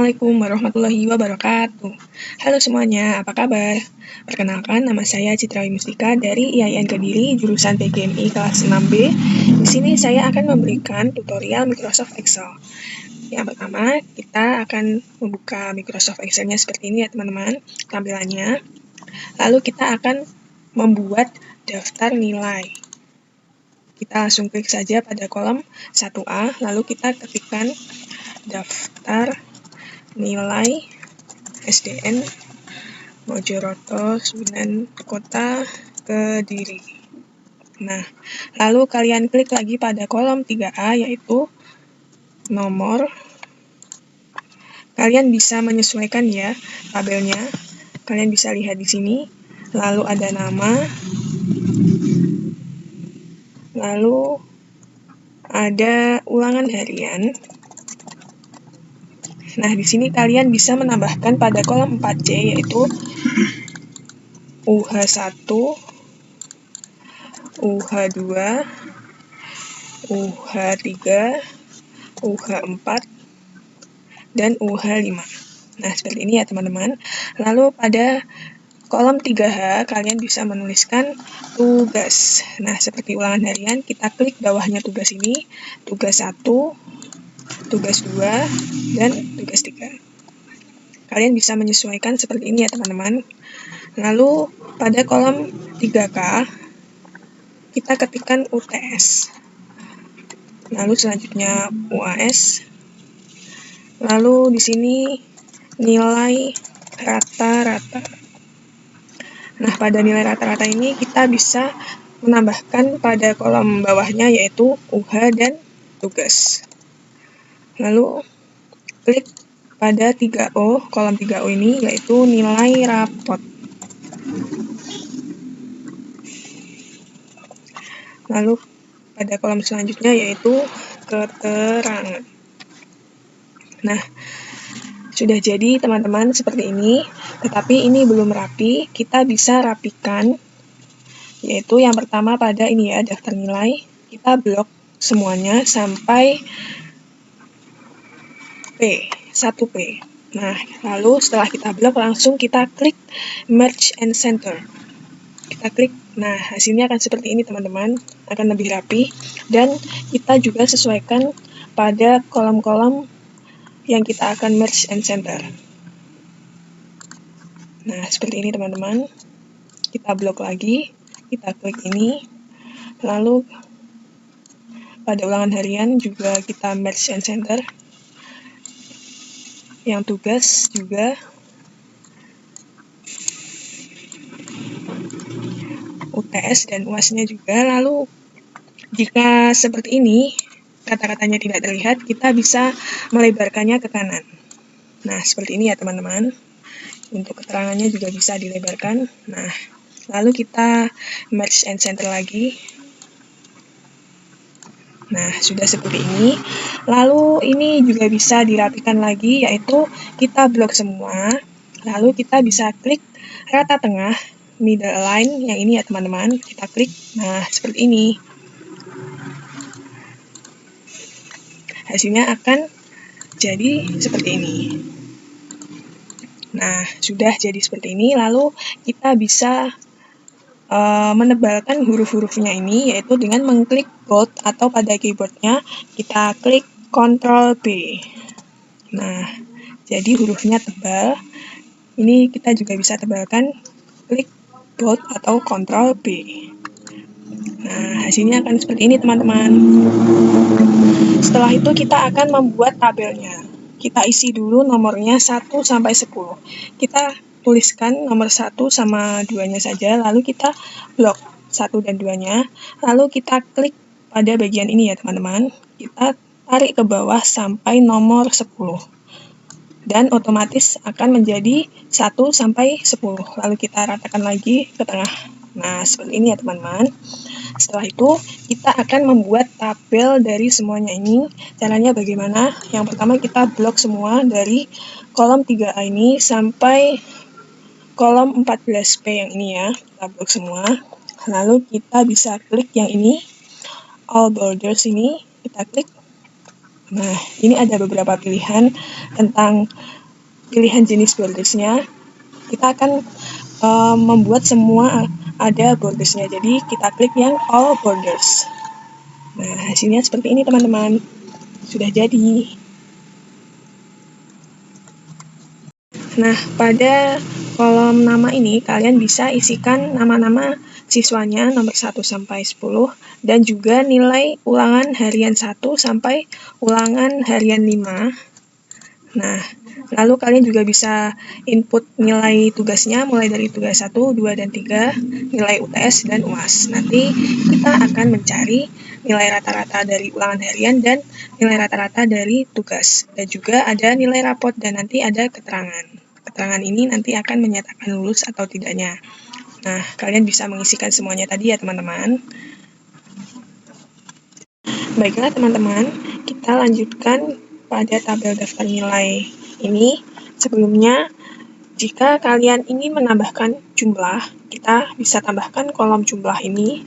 Assalamualaikum warahmatullahi wabarakatuh. Halo semuanya, apa kabar? Perkenalkan, nama saya Citra Mustika dari IAIN Kediri, jurusan PGMI kelas 6B. Di sini saya akan memberikan tutorial Microsoft Excel. Yang pertama, kita akan membuka Microsoft Excel-nya seperti ini ya teman-teman, tampilannya. Lalu kita akan membuat daftar nilai. Kita langsung klik saja pada kolom 1A, lalu kita ketikkan daftar nilai SDN Mojoroto 9 Kota Kediri. Nah, lalu kalian klik lagi pada kolom 3A yaitu nomor. Kalian bisa menyesuaikan ya tabelnya. Kalian bisa lihat di sini. Lalu ada nama. Lalu ada ulangan harian. Nah, di sini kalian bisa menambahkan pada kolom 4C yaitu UH1, UH2, UH3, UH4, dan UH5. Nah, seperti ini ya teman-teman. Lalu pada kolom 3H kalian bisa menuliskan tugas. Nah, seperti ulangan harian, kita klik bawahnya tugas ini, tugas 1, tugas 2, dan tugas 3. Kalian bisa menyesuaikan seperti ini ya teman-teman. Lalu pada kolom 3K kita ketikkan UTS. Lalu selanjutnya UAS. Lalu di sini nilai rata-rata. Nah, pada nilai rata-rata ini kita bisa menambahkan pada kolom bawahnya yaitu UH dan tugas. Lalu klik pada 3O, kolom 3O ini yaitu nilai rapot. Lalu pada kolom selanjutnya yaitu keterangan. Nah, sudah jadi teman-teman seperti ini, tetapi ini belum rapi. Kita bisa rapikan, yaitu yang pertama pada ini ya, daftar nilai. Kita blok semuanya sampai P, 1P. Nah, lalu setelah kita blok, langsung kita klik Merge and Center. Kita klik, nah hasilnya akan seperti ini teman-teman, akan lebih rapi. Dan kita juga sesuaikan pada kolom-kolom yang kita akan Merge and Center. Nah, seperti ini teman-teman. Kita blok lagi, kita klik ini. Lalu pada ulangan harian juga kita Merge and Center. Yang tugas juga. UTS dan UAS-nya juga. Lalu jika seperti ini, kata-katanya tidak terlihat, kita bisa melebarkannya ke kanan. Nah, seperti ini ya teman-teman. Untuk keterangannya juga bisa dilebarkan. Nah, lalu kita Merge and Center lagi. Nah, sudah seperti ini. Lalu ini juga bisa dirapikan lagi, yaitu kita blok semua. Lalu kita bisa klik rata tengah, middle align, yang ini ya teman-teman. Kita klik, nah seperti ini. Hasilnya akan jadi seperti ini. Nah, sudah jadi seperti ini. Lalu kita bisa menebalkan huruf-hurufnya ini, yaitu dengan mengklik bold atau pada keyboardnya kita klik Ctrl B. Nah, jadi hurufnya tebal. Ini kita juga bisa tebalkan, klik bold atau Ctrl B. Nah, hasilnya akan seperti ini teman-teman. Setelah itu kita akan membuat tabelnya. Kita isi dulu nomornya 1 sampai 10. Kita tuliskan nomor 1 sama 2-nya saja, lalu kita blok 1 dan 2-nya, lalu kita klik pada bagian ini ya teman-teman. Kita tarik ke bawah sampai nomor 10. Dan otomatis akan menjadi 1 sampai 10. Lalu kita ratakan lagi ke tengah. Nah, seperti ini ya teman-teman. Setelah itu, kita akan membuat tabel dari semuanya ini. Caranya bagaimana? Yang pertama kita blok semua dari kolom 3A ini sampai kolom 14P yang ini ya. Kita blok semua. Lalu kita bisa klik yang ini, all borders ini, kita klik. Nah, ini ada beberapa pilihan tentang pilihan jenis bordersnya, kita akan membuat semua ada bordersnya. Jadi kita klik yang all borders. Nah, hasilnya seperti ini teman-teman. Sudah jadi. Nah, pada kolom nama ini kalian bisa isikan nama-nama siswanya nomor 1 sampai 10 dan juga nilai ulangan harian 1 sampai ulangan harian 5. Nah, lalu kalian juga bisa input nilai tugasnya mulai dari tugas 1, 2, dan 3, nilai UTS dan UAS. Nanti kita akan mencari nilai rata-rata dari ulangan harian dan nilai rata-rata dari tugas. Dan juga ada nilai rapot dan nanti ada keterangan. Keterangan ini nanti akan menyatakan lulus atau tidaknya. Nah, kalian bisa mengisikan semuanya tadi ya teman-teman. Baiklah teman-teman, kita lanjutkan pada tabel daftar nilai ini. Sebelumnya, jika kalian ingin menambahkan jumlah, kita bisa tambahkan kolom jumlah ini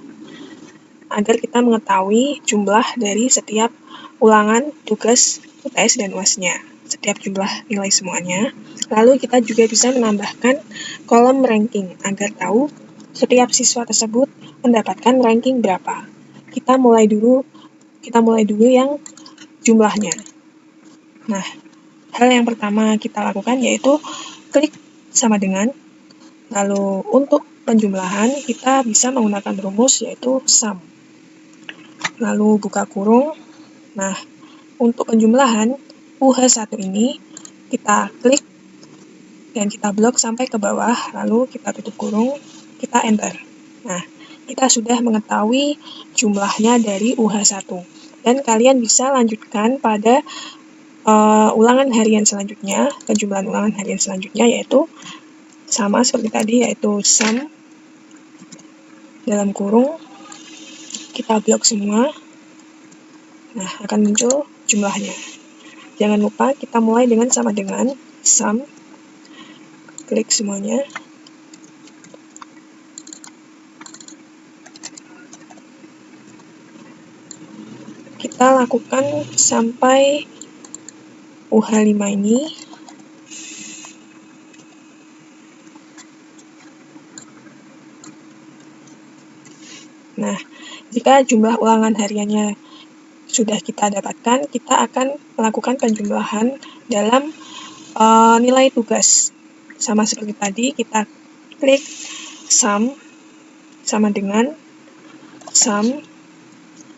agar kita mengetahui jumlah dari setiap ulangan, tugas, UTS, dan UAS-nya. Setiap jumlah nilai semuanya. Lalu kita juga bisa menambahkan kolom ranking agar tahu setiap siswa tersebut mendapatkan ranking berapa. Kita mulai dulu yang jumlahnya. Nah, hal yang pertama kita lakukan yaitu klik sama dengan. Lalu untuk penjumlahan kita bisa menggunakan rumus yaitu sum. Lalu buka kurung. Nah, untuk penjumlahan UH1 ini kita klik dan kita blok sampai ke bawah, lalu kita tutup kurung, kita enter. Nah, kita sudah mengetahui jumlahnya dari UH1. Dan kalian bisa lanjutkan pada ulangan harian selanjutnya, penjumlahan ulangan harian selanjutnya yaitu sama seperti tadi, yaitu sum dalam kurung, kita blok semua. Nah, akan muncul jumlahnya. Jangan lupa kita mulai dengan sama dengan sum, klik semuanya. Kita lakukan sampai UH5 ini. Nah, jika jumlah ulangan hariannya sudah kita dapatkan, kita akan melakukan penjumlahan dalam nilai tugas. Sama seperti tadi, kita klik sum sama dengan sum,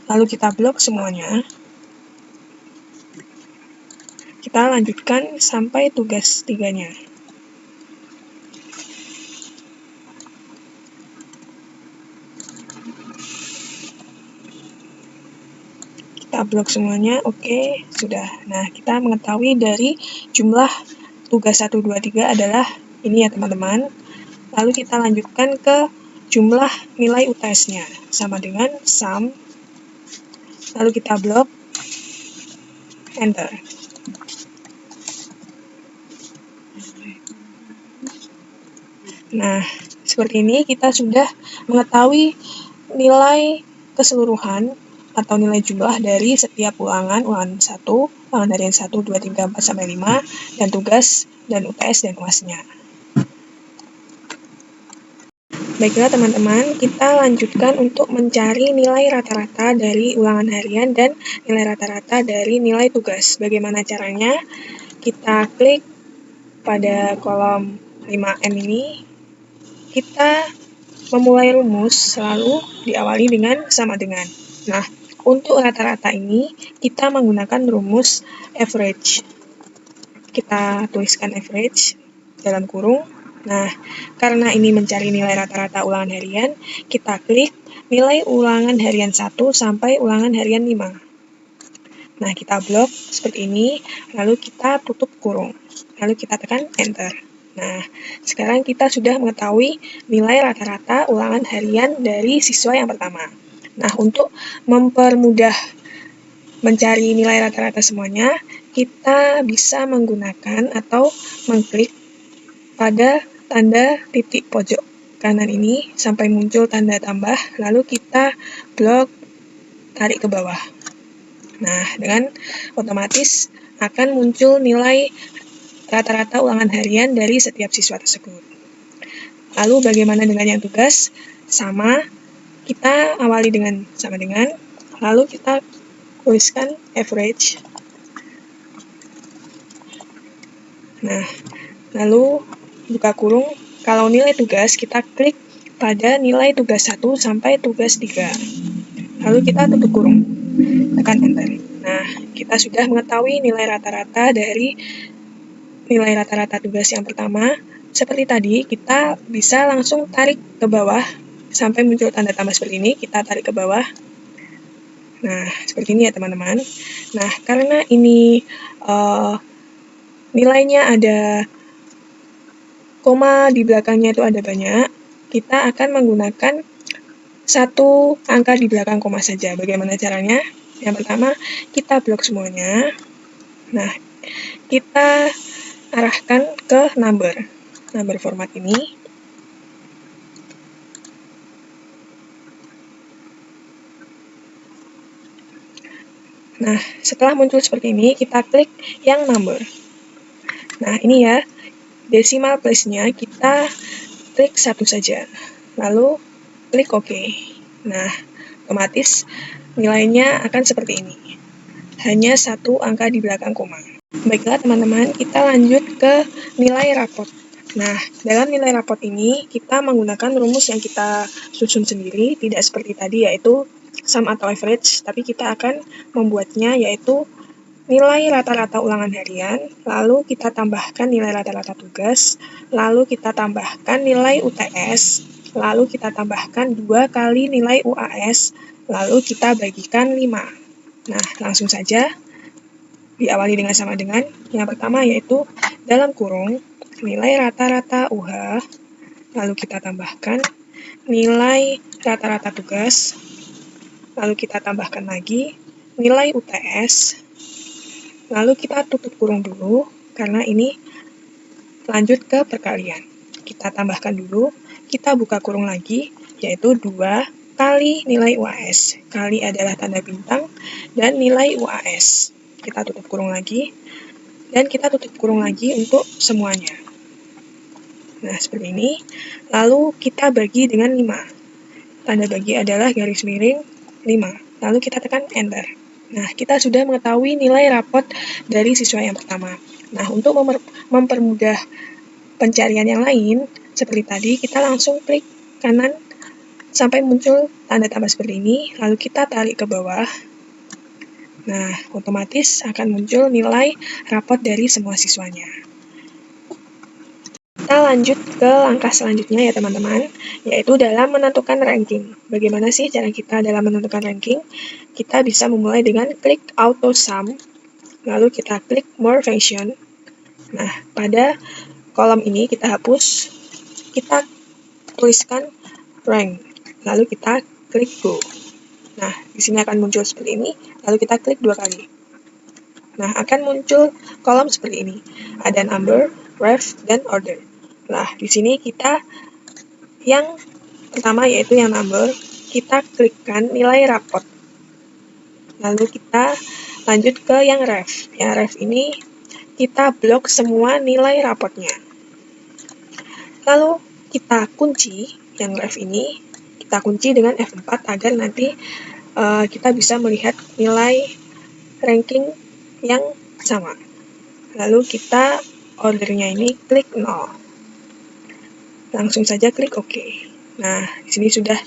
lalu kita blok semuanya. Kita lanjutkan sampai tugas 3-nya. Kita blok semuanya, oke, sudah. Nah, kita mengetahui dari jumlah tugas 1, 2, 3 adalah ini ya teman-teman. Lalu kita lanjutkan ke jumlah nilai UTS-nya, sama dengan sum, lalu kita blok, enter. Nah, seperti ini kita sudah mengetahui nilai keseluruhan atau nilai jumlah dari setiap ulangan 1, ulangan harian 1, 2, 3, 4, sampai 5, dan tugas, dan UTS, dan UAS-nya. Baiklah teman-teman, kita lanjutkan untuk mencari nilai rata-rata dari ulangan harian dan nilai rata-rata dari nilai tugas. Bagaimana caranya? Kita klik pada kolom 5M ini, kita memulai rumus selalu diawali dengan sama dengan. Nah, untuk rata-rata ini, kita menggunakan rumus average. Kita tuliskan average dalam kurung. Nah, karena ini mencari nilai rata-rata ulangan harian, kita klik nilai ulangan harian 1 sampai ulangan harian 5. Nah, kita blok seperti ini, lalu kita tutup kurung. Lalu kita tekan enter. Nah, sekarang kita sudah mengetahui nilai rata-rata ulangan harian dari siswa yang pertama. Nah, untuk mempermudah mencari nilai rata-rata semuanya, kita bisa menggunakan atau mengklik pada tanda titik pojok kanan ini sampai muncul tanda tambah, lalu kita blok, tarik ke bawah. Nah, dengan otomatis akan muncul nilai rata-rata ulangan harian dari setiap siswa tersebut. Lalu bagaimana dengan yang tugas? Sama, kita awali dengan sama dengan, lalu kita tuliskan average. Nah, lalu buka kurung, kalau nilai tugas kita klik pada nilai tugas 1 sampai tugas 3. Lalu kita tutup kurung, tekan enter. Nah, kita sudah mengetahui nilai rata-rata dari nilai rata-rata tugas yang pertama. Seperti tadi, kita bisa langsung tarik ke bawah sampai muncul tanda tambah seperti ini. Kita tarik ke bawah. Nah, seperti ini ya teman-teman. Nah, karena ini nilainya ada koma di belakangnya itu ada banyak, kita akan menggunakan satu angka di belakang koma saja. Bagaimana caranya? Yang pertama, kita blok semuanya. Nah, kita arahkan ke number format ini. Nah, setelah muncul seperti ini, kita klik yang number. Nah, ini ya, decimal place-nya kita klik 1 saja. Lalu, klik OK. Nah, otomatis nilainya akan seperti ini. Hanya satu angka di belakang koma. Baiklah teman-teman, kita lanjut ke nilai rapot. Nah, dalam nilai rapot ini, kita menggunakan rumus yang kita susun sendiri, tidak seperti tadi yaitu sum atau average, tapi kita akan membuatnya yaitu nilai rata-rata ulangan harian, lalu kita tambahkan nilai rata-rata tugas, lalu kita tambahkan nilai UTS, lalu kita tambahkan 2 kali nilai UAS, lalu kita bagikan 5. Nah, langsung saja diawali dengan sama dengan yang pertama yaitu dalam kurung nilai rata-rata UH, lalu kita tambahkan nilai rata-rata tugas, lalu kita tambahkan lagi nilai UTS, lalu kita tutup kurung dulu karena ini lanjut ke perkalian. Kita tambahkan dulu, kita buka kurung lagi yaitu 2 kali nilai UAS, kali adalah tanda bintang, dan nilai UAS. Kita tutup kurung lagi, dan kita tutup kurung lagi untuk semuanya. Nah, seperti ini. Lalu kita bagi dengan 5. Tanda bagi adalah garis miring 5. Lalu kita tekan enter. Nah, kita sudah mengetahui nilai rapot dari siswa yang pertama. Nah, untuk mempermudah pencarian yang lain, seperti tadi, kita langsung klik kanan sampai muncul tanda tambah seperti ini, lalu kita tarik ke bawah. Nah, otomatis akan muncul nilai rapot dari semua siswanya. Kita lanjut ke langkah selanjutnya ya teman-teman, yaitu dalam menentukan ranking. Bagaimana sih cara kita dalam menentukan ranking? Kita bisa memulai dengan klik auto sum, lalu kita klik more function. Nah, pada kolom ini kita hapus, kita tuliskan rank, lalu kita klik go. Nah, di sini akan muncul seperti ini, lalu kita klik 2 kali. Nah, akan muncul kolom seperti ini. Ada number, ref, dan order. Nah, di sini kita yang pertama yaitu yang number, kita klikkan nilai rapot. Lalu kita lanjut ke yang ref. Yang ref ini kita blok semua nilai rapotnya. Lalu kita kunci yang ref ini, kita kunci dengan F4 agar nanti kita bisa melihat nilai ranking yang sama. Lalu kita ordernya ini klik 0. Langsung saja klik OK. Nah, di sini sudah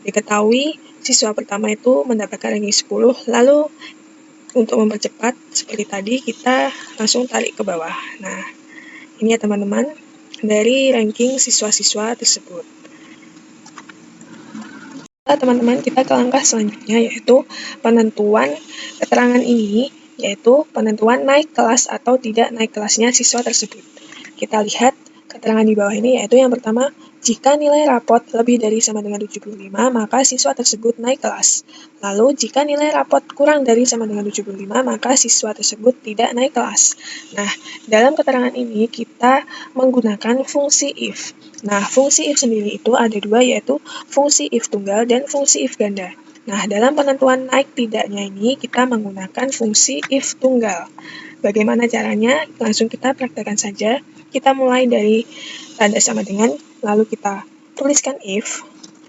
diketahui siswa pertama itu mendapatkan ranking 10. Lalu untuk mempercepat seperti tadi kita langsung tarik ke bawah. Nah, ini ya teman-teman dari ranking siswa-siswa tersebut. Teman-teman, kita ke langkah selanjutnya yaitu penentuan keterangan ini, yaitu penentuan naik kelas atau tidak naik kelasnya siswa tersebut. Kita lihat keterangan di bawah ini yaitu yang pertama, jika nilai rapot lebih dari sama dengan 75, maka siswa tersebut naik kelas. Lalu, jika nilai rapot kurang dari sama dengan 75, maka siswa tersebut tidak naik kelas. Nah, dalam keterangan ini kita menggunakan fungsi if. Nah, fungsi if sendiri itu ada 2, yaitu fungsi if tunggal dan fungsi if ganda. Nah, dalam penentuan naik tidaknya ini kita menggunakan fungsi if tunggal. Bagaimana caranya? Langsung kita praktekkan saja. Kita mulai dari tanda sama dengan, lalu kita tuliskan if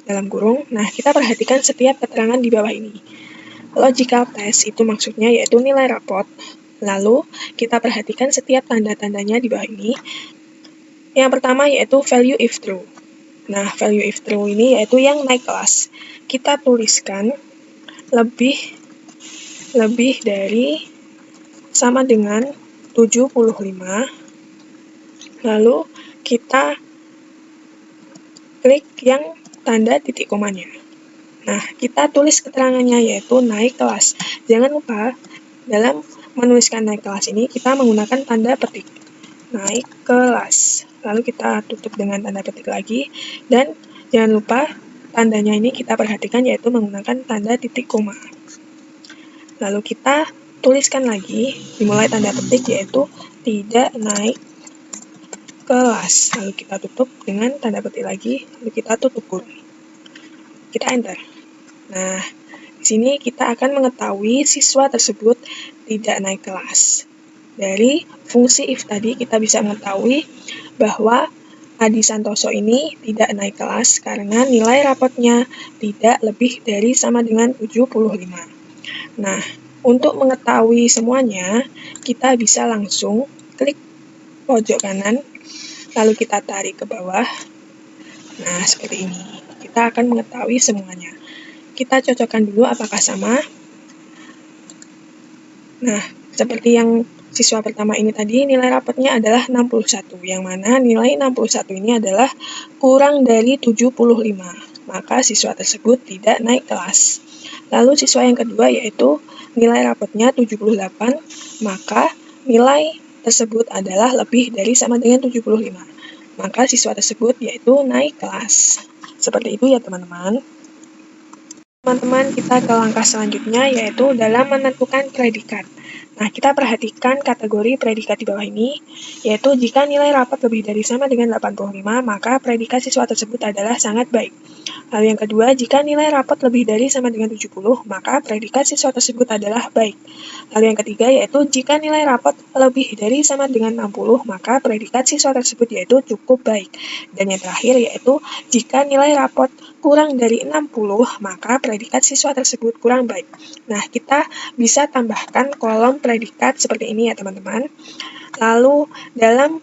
dalam kurung. Nah, kita perhatikan setiap keterangan di bawah ini. Logical test itu maksudnya yaitu nilai rapot. Lalu, kita perhatikan setiap tanda-tandanya di bawah ini. Yang pertama yaitu value if true. Nah, value if true ini yaitu yang naik kelas. Kita tuliskan lebih dari sama dengan 75. Lalu, kita klik yang tanda titik komanya. Nah, kita tulis keterangannya yaitu naik kelas. Jangan lupa, dalam menuliskan naik kelas ini, kita menggunakan tanda petik. Naik kelas. Lalu kita tutup dengan tanda petik lagi. Dan jangan lupa, tandanya ini kita perhatikan yaitu menggunakan tanda titik koma. Lalu kita tuliskan lagi, dimulai tanda petik yaitu tidak naik kelas. Lalu kita tutup dengan tanda petik lagi, lalu kita tutup kurung. Kita enter. Nah, di sini kita akan mengetahui siswa tersebut tidak naik kelas. Dari fungsi if tadi kita bisa mengetahui bahwa Adi Santoso ini tidak naik kelas karena nilai rapotnya tidak lebih dari sama dengan 75. Nah, untuk mengetahui semuanya, kita bisa langsung klik pojok kanan, lalu kita tarik ke bawah. Nah, seperti ini. Kita akan mengetahui semuanya. Kita cocokkan dulu apakah sama. Nah, seperti yang siswa pertama ini tadi, nilai rapotnya adalah 61, yang mana nilai 61 ini adalah kurang dari 75, maka siswa tersebut tidak naik kelas. Lalu siswa yang kedua yaitu nilai rapotnya 78, maka nilai tersebut adalah lebih dari sama dengan 75, maka siswa tersebut yaitu naik kelas. Seperti itu ya teman-teman. Teman-teman, kita ke langkah selanjutnya yaitu dalam menentukan predikat. Nah, kita perhatikan kategori predikat di bawah ini, yaitu jika nilai rapat lebih dari sama dengan 85, maka predikat siswa tersebut adalah sangat baik. Lalu yang kedua, jika nilai rapat lebih dari sama dengan 70, maka predikat siswa tersebut adalah baik. Lalu yang ketiga, yaitu jika nilai rapat lebih dari sama dengan 60, maka predikat siswa tersebut yaitu cukup baik. Dan yang terakhir, yaitu jika nilai rapot kurang dari 60, maka predikat siswa tersebut kurang baik. Nah, kita bisa tambahkan kolom predikat seperti ini ya teman-teman. Lalu dalam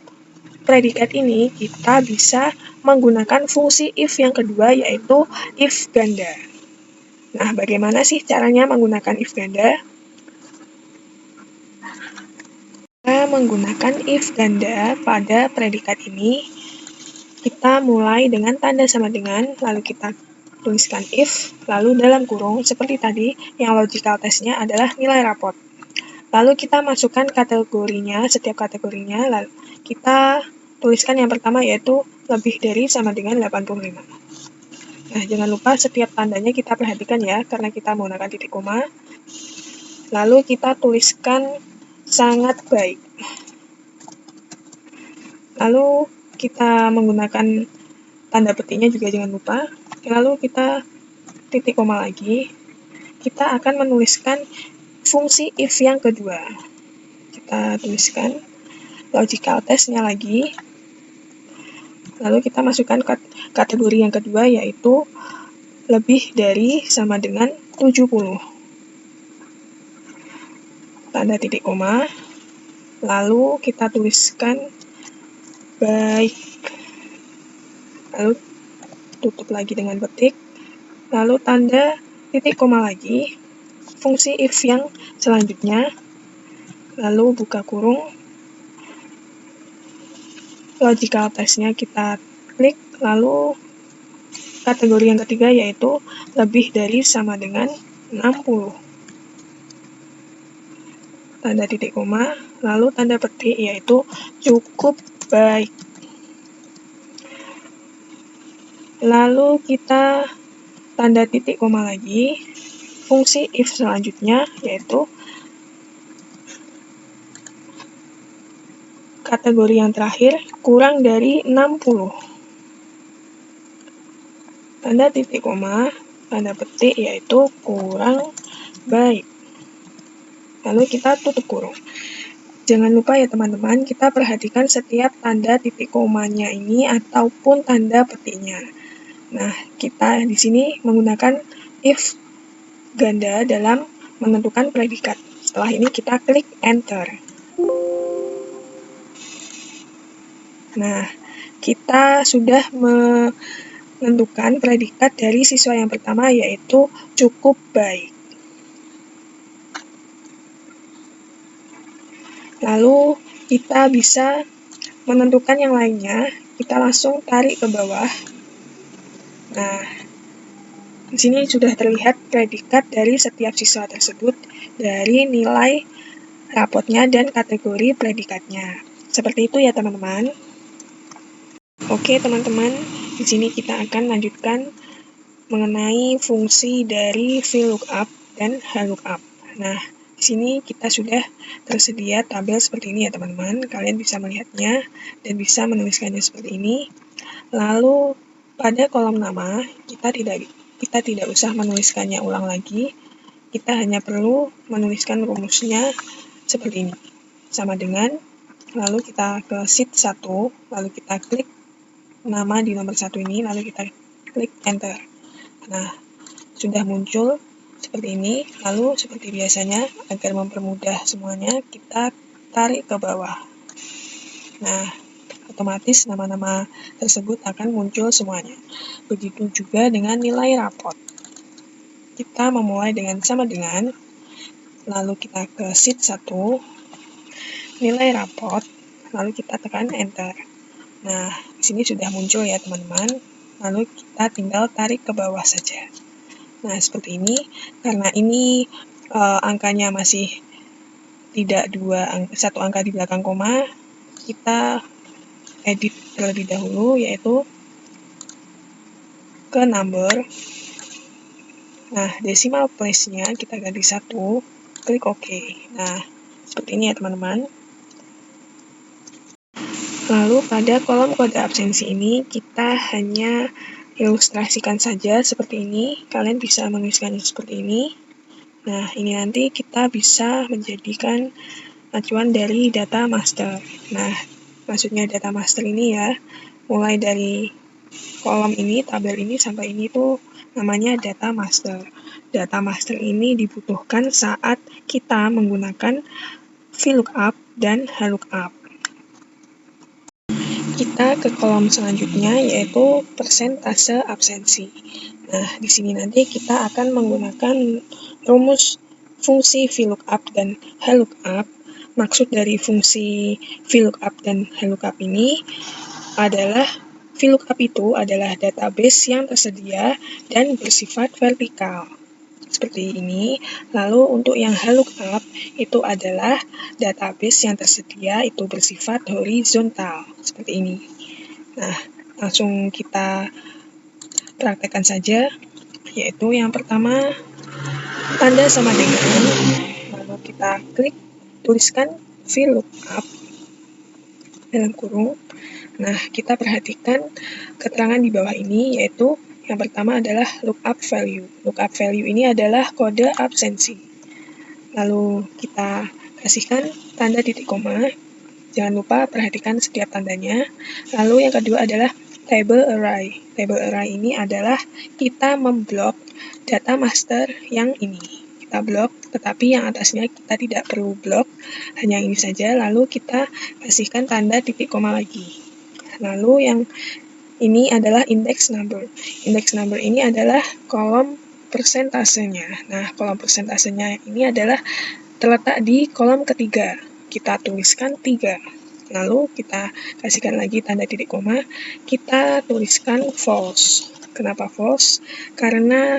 predikat ini kita bisa menggunakan fungsi if yang kedua yaitu if ganda. Nah, bagaimana sih caranya menggunakan if ganda? Kita menggunakan if ganda pada predikat ini, kita mulai dengan tanda sama dengan, lalu kita tuliskan if, lalu dalam kurung seperti tadi, yang logical testnya adalah nilai rapot. Lalu kita masukkan kategorinya, setiap kategorinya, lalu kita tuliskan yang pertama yaitu lebih dari sama dengan 85. Nah, jangan lupa setiap tandanya kita perhatikan ya, karena kita menggunakan titik koma. Lalu kita tuliskan sangat baik. Lalu kita menggunakan tanda petiknya juga jangan lupa. Lalu kita titik koma lagi. Kita akan menuliskan fungsi if yang kedua. Kita tuliskan logical testnya lagi. Lalu kita masukkan kategori yang kedua yaitu lebih dari sama dengan 70. Tanda titik koma. Lalu kita tuliskan baik. Lalu tutup lagi dengan petik. Lalu tanda titik koma lagi. Fungsi if yang selanjutnya. Lalu buka kurung. Logical testnya kita klik. Lalu kategori yang ketiga yaitu lebih dari sama dengan 60. Tanda titik koma, lalu tanda petik yaitu cukup baik. Lalu kita tanda titik koma lagi, fungsi if selanjutnya yaitu kategori yang terakhir kurang dari 60. Tanda titik koma, tanda petik yaitu kurang baik. Lalu kita tutup kurung. jangan lupa ya teman-teman, kita perhatikan setiap tanda titik komanya ini ataupun tanda petiknya. Nah, kita di sini menggunakan if ganda dalam menentukan predikat. Setelah ini kita klik enter. Nah, kita sudah menentukan predikat dari siswa yang pertama, yaitu cukup baik. Lalu kita bisa menentukan yang lainnya, kita langsung tarik ke bawah. Nah, di sini sudah terlihat predikat dari setiap siswa tersebut dari nilai rapotnya dan kategori predikatnya. Seperti itu ya teman-teman. Oke teman-teman, di sini kita akan lanjutkan mengenai fungsi dari VLOOKUP dan HLOOKUP. Nah, di sini kita sudah tersedia tabel seperti ini ya teman-teman. Kalian bisa melihatnya dan bisa menuliskannya seperti ini. Lalu pada kolom nama kita tidak usah menuliskannya ulang lagi. Kita hanya perlu menuliskan rumusnya seperti ini. Sama dengan, lalu kita ke sheet 1, lalu kita klik nama di nomor 1 ini, lalu kita klik enter. Nah, sudah muncul seperti ini. Lalu seperti biasanya, agar mempermudah semuanya, kita tarik ke bawah. Nah, otomatis nama-nama tersebut akan muncul semuanya. Begitu juga dengan nilai rapot. Kita memulai dengan sama dengan, lalu kita ke sheet 1, nilai rapot, lalu kita tekan enter. Nah, di sini sudah muncul ya teman-teman. Lalu kita tinggal tarik ke bawah saja. Nah, seperti ini. Karena ini angkanya masih tidak satu angka di belakang koma, kita edit terlebih dahulu, yaitu ke number. Nah, decimal place-nya kita ganti 1, klik OK. Nah, seperti ini ya teman-teman. Lalu pada kolom kode absensi ini, kita hanya ilustrasikan saja seperti ini. Kalian bisa menuliskannya seperti ini. Nah, ini nanti kita bisa menjadikan acuan dari data master. Nah, maksudnya data master ini ya, mulai dari kolom ini, tabel ini, sampai ini tuh namanya data master. Data master ini dibutuhkan saat kita menggunakan VLOOKUP dan HLOOKUP. Kita ke kolom selanjutnya, yaitu persentase absensi. Nah, di sini nanti kita akan menggunakan rumus fungsi VLOOKUP dan HLOOKUP. Maksud dari fungsi VLOOKUP dan HLOOKUP ini adalah, VLOOKUP itu adalah database yang tersedia dan bersifat vertikal. Seperti ini. Lalu untuk yang HLOOKUP itu adalah database yang tersedia itu bersifat horizontal. Seperti ini. Nah, langsung kita praktekkan saja. Yaitu yang pertama, tanda sama dengan, lalu kita klik, tuliskan VLOOKUP dalam kurung. Nah, kita perhatikan keterangan di bawah ini, yaitu yang pertama adalah lookup value. Lookup value ini adalah kode absensi. Lalu kita kasihkan tanda titik koma. Jangan lupa perhatikan setiap tandanya. Lalu yang kedua adalah table array. Table array ini adalah kita memblok data master yang ini. Kita blok, tetapi yang atasnya kita tidak perlu blok, hanya ini saja. Lalu kita kasihkan tanda titik koma lagi. Lalu yang ini adalah index number. Index number ini adalah kolom persentasenya. Nah, kolom persentasenya ini adalah terletak di kolom ketiga. Kita tuliskan 3. Lalu kita kasihkan lagi tanda titik koma. Kita tuliskan false. Kenapa false? Karena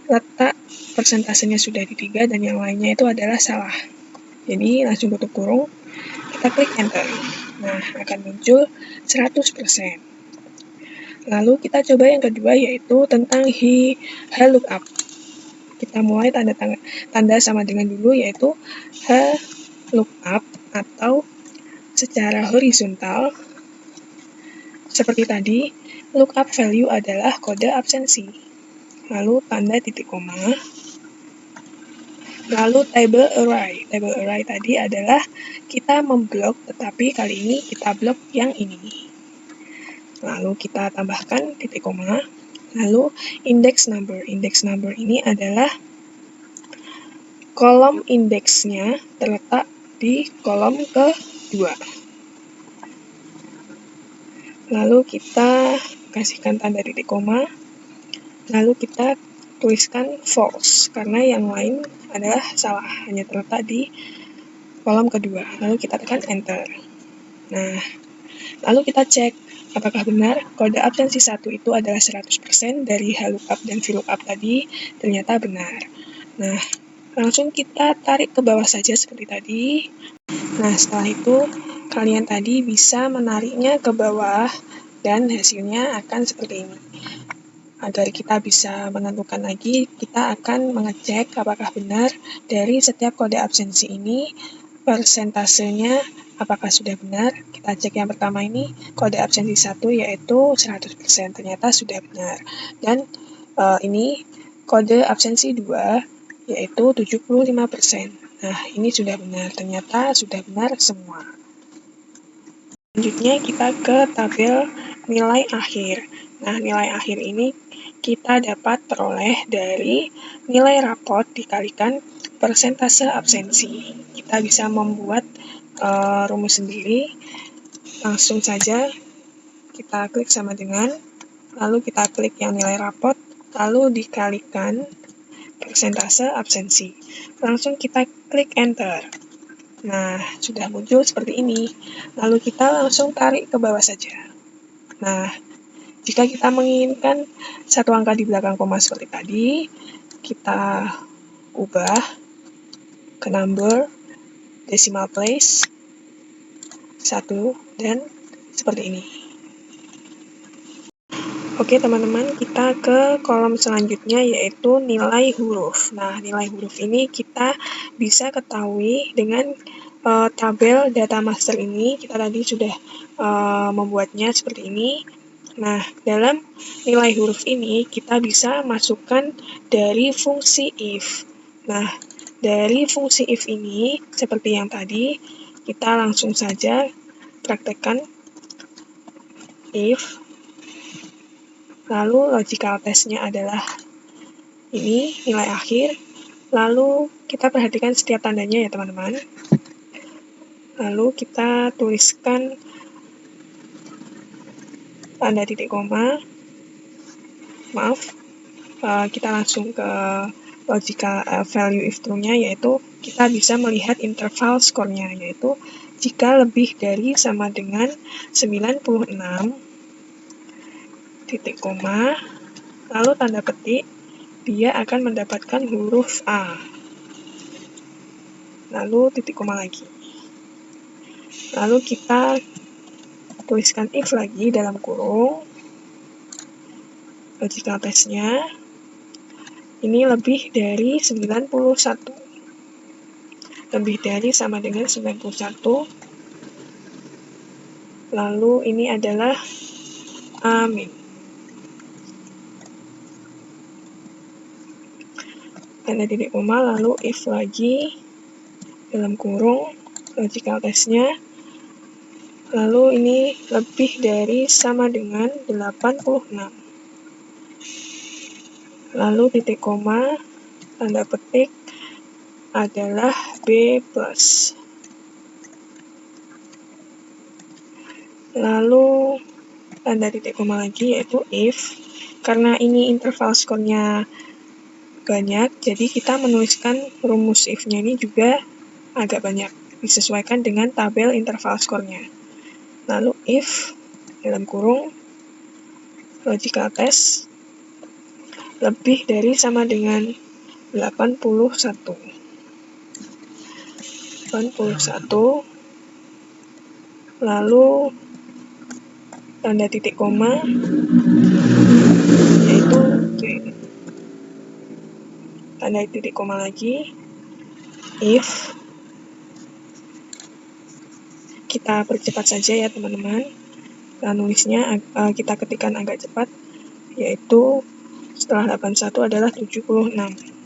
letak persentasenya sudah di 3 dan yang lainnya itu adalah salah. Jadi langsung tutup kurung, kita klik enter. Nah, akan muncul 100%. Lalu kita coba yang kedua, yaitu tentang HLOOKUP. Kita mulai tanda sama dengan dulu, yaitu HLOOKUP atau secara horizontal. Seperti tadi, lookup value adalah kode absensi. Lalu tanda titik koma. Lalu table array. Table array tadi adalah kita memblok, tetapi kali ini kita blok yang ini. Lalu kita tambahkan titik koma. Lalu index number. Index number ini adalah kolom indeksnya terletak di kolom kedua. Lalu kita kasihkan tanda titik koma. Lalu kita tuliskan false, karena yang lain adalah salah, hanya terletak di kolom kedua. Lalu kita tekan enter. Nah, lalu kita cek apakah benar kode absensi 1 itu adalah 100% dari lookup dan VLOOKUP tadi. Ternyata benar. Nah, langsung kita tarik ke bawah saja seperti tadi. Nah, setelah itu kalian tadi bisa menariknya ke bawah dan hasilnya akan seperti ini. Agar kita bisa menentukan lagi, kita akan mengecek apakah benar dari setiap kode absensi ini persentasenya apakah sudah benar. Kita cek yang pertama ini, kode absensi 1 yaitu 100%, ternyata sudah benar. Dan ini kode absensi 2 yaitu 75%. Nah, ini sudah benar, ternyata sudah benar semua. Selanjutnya kita ke tabel nilai akhir. Nah, nilai akhir ini kita dapat peroleh dari nilai rapot dikalikan persentase absensi. Kita bisa membuat rumus sendiri. Langsung saja kita klik sama dengan, lalu kita klik yang nilai rapot, lalu dikalikan persentase absensi. Langsung kita klik enter. Nah, sudah muncul seperti ini. Lalu kita langsung tarik ke bawah saja. Nah, jika kita menginginkan satu angka di belakang koma seperti tadi, kita ubah ke number, decimal place, 1, dan seperti ini. Oke teman-teman, kita ke kolom selanjutnya yaitu nilai huruf. Nah, nilai huruf ini kita bisa ketahui dengan tabel data master ini. Kita tadi sudah membuatnya seperti ini. Nah, dalam nilai huruf ini kita bisa masukkan dari fungsi if. Nah, dari fungsi if ini, seperti yang tadi, kita langsung saja praktekkan if. Lalu logical test-nya adalah ini, nilai akhir. Lalu kita perhatikan setiap tandanya ya teman-teman. Lalu kita tuliskan tanda titik koma. Maaf, kita langsung ke logical value if true-nya, yaitu kita bisa melihat interval skornya, yaitu jika lebih dari sama dengan 96 titik koma, lalu tanda petik, dia akan mendapatkan huruf A. Lalu titik koma lagi. Lalu kita tuliskan if lagi dalam kurung. Logical test-nya, ini lebih dari 91. Lebih dari sama dengan 91. Lalu ini adalah amin. Tanda titik koma, lalu if lagi dalam kurung, logical test-nya, lalu ini lebih dari sama dengan 86. Lalu titik koma, tanda petik adalah B+. Lalu tanda titik koma lagi yaitu if. Karena ini interval skornya banyak, jadi kita menuliskan rumus if-nya ini juga agak banyak, disesuaikan dengan tabel interval skornya. Lalu if dalam kurung logical test lebih dari sama dengan 81. Lalu tanda titik koma yaitu B. Tanda titik koma lagi, if. Kita percepat saja ya teman-teman. Nulisnya kita ketikkan agak cepat, yaitu setelah 81 adalah 76.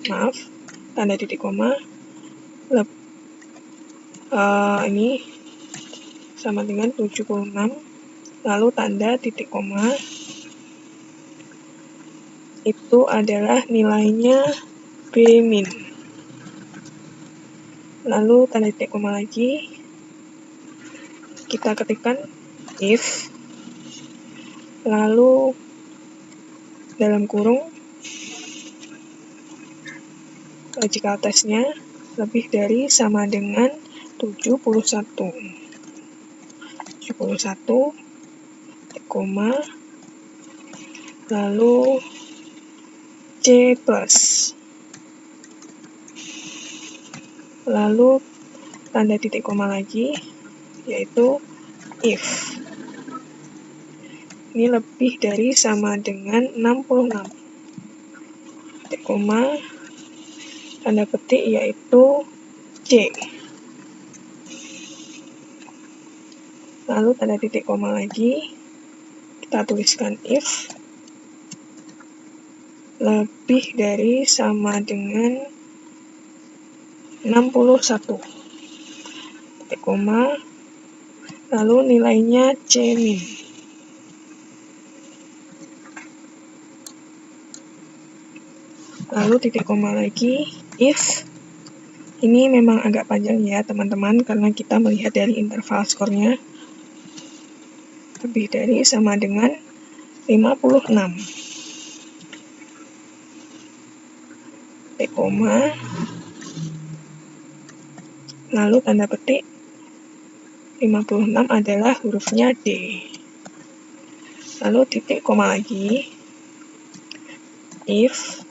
Maaf, tanda titik koma, ini sama dengan 76, lalu tanda titik koma, itu adalah nilainya B min. Lalu tanda titik koma lagi, kita ketikkan if, lalu dalam kurung logical test-nya lebih dari sama dengan 71, koma, lalu C plus, lalu tanda titik koma lagi, yaitu if. Ini lebih dari sama dengan 66, titik koma, tanda petik yaitu C. Lalu tanda titik koma lagi, kita tuliskan if lebih dari sama dengan 61, titik koma, lalu nilainya C min. Lalu titik koma lagi, if. Ini memang agak panjang ya teman-teman, karena kita melihat dari interval skornya lebih dari sama dengan 56, titik koma, lalu tanda petik 56 adalah hurufnya D, lalu titik koma lagi, if.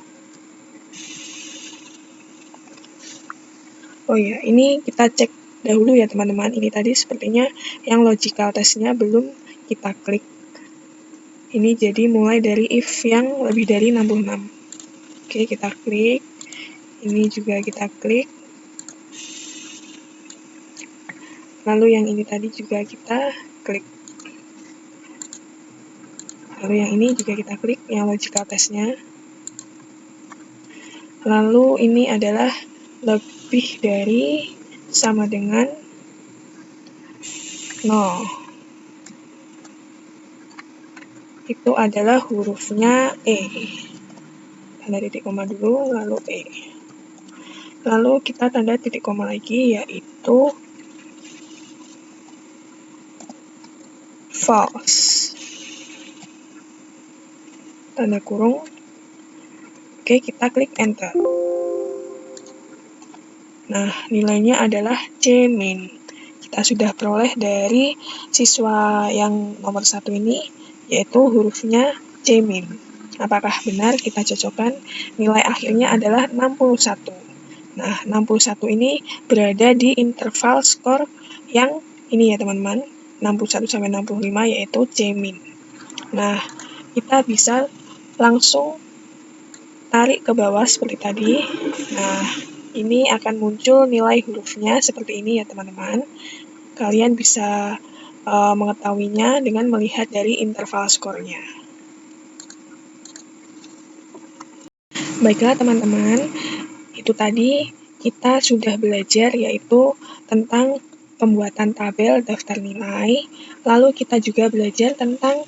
Oh ya, ini kita cek dahulu ya teman-teman, ini tadi sepertinya yang logical test-nya belum kita klik. Ini jadi mulai dari if yang lebih dari 66. Oke, kita klik. Ini juga kita klik. Lalu yang ini tadi juga kita klik. Lalu yang ini juga kita klik, yang logical test-nya. Lalu ini adalah lebih dari sama dengan 0. Itu adalah hurufnya E. Tanda titik koma dulu, lalu E. Lalu kita tanda titik koma lagi, yaitu false. Tanda kurung. Oke, kita klik enter. Nah, nilainya adalah C min. Kita sudah peroleh dari siswa yang nomor 1 ini, yaitu hurufnya C min. Apakah benar? Kita cocokkan. Nilai akhirnya adalah 61. Nah, 61 ini berada di interval skor yang ini ya teman-teman, 61 sampai 65, yaitu C min. Nah, kita bisa langsung tarik ke bawah seperti tadi. Nah, ini akan muncul nilai hurufnya seperti ini ya teman-teman. Kalian bisa mengetahuinya dengan melihat dari interval skornya. Baiklah teman-teman, itu tadi kita sudah belajar yaitu tentang pembuatan tabel daftar nilai. Lalu kita juga belajar tentang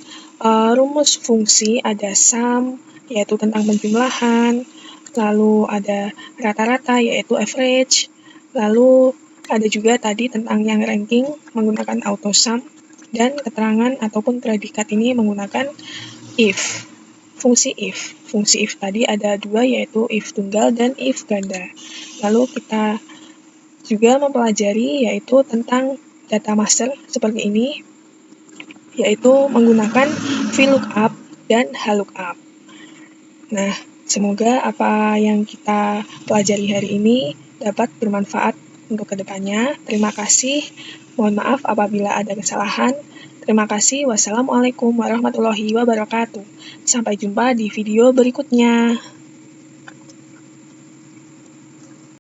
rumus fungsi, ada sum, yaitu tentang penjumlahan. Lalu ada rata-rata, yaitu average. Lalu ada juga tadi tentang yang ranking menggunakan AutoSum, dan keterangan ataupun predikat ini menggunakan if. Fungsi if. Fungsi if tadi ada dua, yaitu if tunggal dan if ganda. Lalu kita juga mempelajari yaitu tentang data master seperti ini, yaitu menggunakan VLOOKUP dan HLOOKUP. Nah, semoga apa yang kita pelajari hari ini dapat bermanfaat untuk kedepannya. Terima kasih. Mohon maaf apabila ada kesalahan. Terima kasih. Wassalamualaikum warahmatullahi wabarakatuh. Sampai jumpa di video berikutnya.